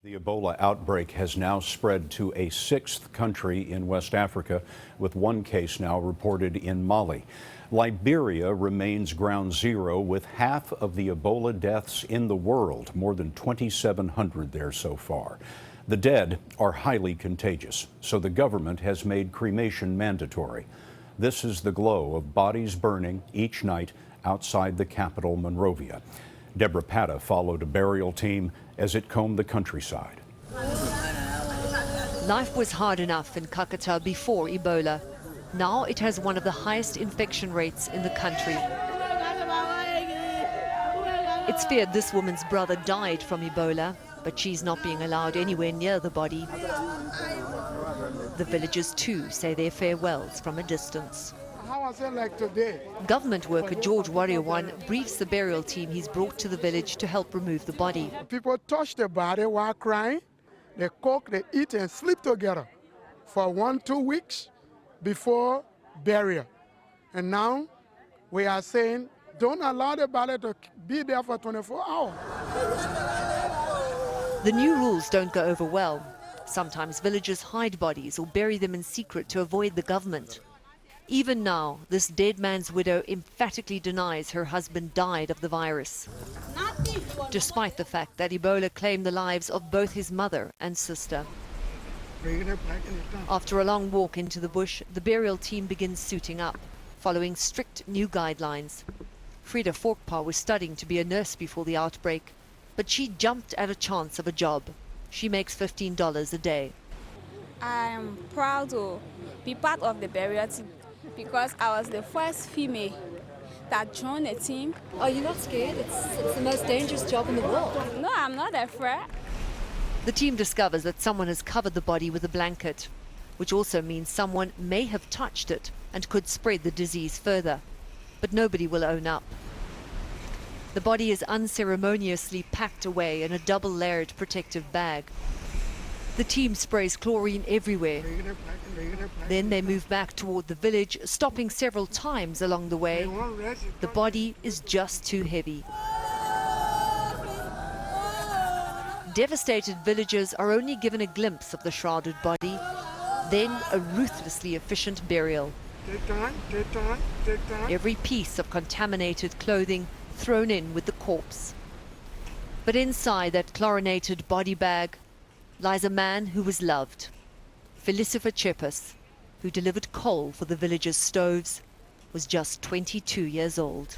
The Ebola outbreak has now spread to a sixth country in West Africa, with one case now reported in Mali. Liberia remains ground zero with half of the Ebola deaths in the world, more than 2,700 there so far. The dead are highly contagious, so the government has made cremation mandatory. This is the glow of bodies burning each night outside the capital, Monrovia. Deborah Patta followed a burial team as it combed the countryside. Life was hard enough in Kakata before Ebola. Now it has one of the highest infection rates in the country. It's feared this woman's brother died from Ebola, but she's not being allowed anywhere near the body. The villagers too say their farewells from a distance. How was it like today? Government worker George Warrior-One briefs the burial team he's brought to the village to help remove the body. People touch the body while crying. They cook, they eat and sleep together for 1-2 weeks before burial. And now we are saying don't allow the body to be there for 24 hours. The new rules don't go over well. Sometimes villagers hide bodies or bury them in secret to avoid the government. Even now, this dead man's widow emphatically denies her husband died of the virus, despite the fact that Ebola claimed the lives of both his mother and sister. After a long walk into the bush, the burial team begins suiting up, following strict new guidelines. Frida Forkpa was studying to be a nurse before the outbreak, but she jumped at a chance of a job. She makes $15 a day. I am proud to be part of the burial team because I was the first female that joined the team. Are you not scared? It's the most dangerous job in the world. No, I'm not afraid. The team discovers that someone has covered the body with a blanket, which also means someone may have touched it and could spread the disease further. But nobody will own up. The body is unceremoniously packed away in a double-layered protective bag. The team sprays chlorine everywhere. Then they move back toward the village, stopping several times along the way. The body is just too heavy. Devastated villagers are only given a glimpse of the shrouded body, then a ruthlessly efficient burial. Take time, take time, take time. Every piece of contaminated clothing thrown in with the corpse. But inside that chlorinated body bag lies a man who was loved. Felicifer Chepus, who delivered coal for the villagers' stoves, was just 22 years old.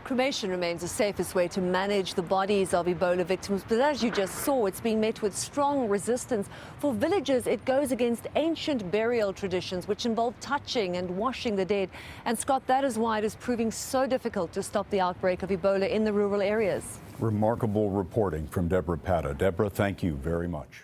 Cremation remains the safest way to manage the bodies of Ebola victims, but as you just saw, it's been met with strong resistance. For villagers, it goes against ancient burial traditions, which involve touching and washing the dead. And Scott, that is why it is proving so difficult to stop the outbreak of Ebola in the rural areas. Remarkable reporting from Deborah Patta. Deborah, thank you very much.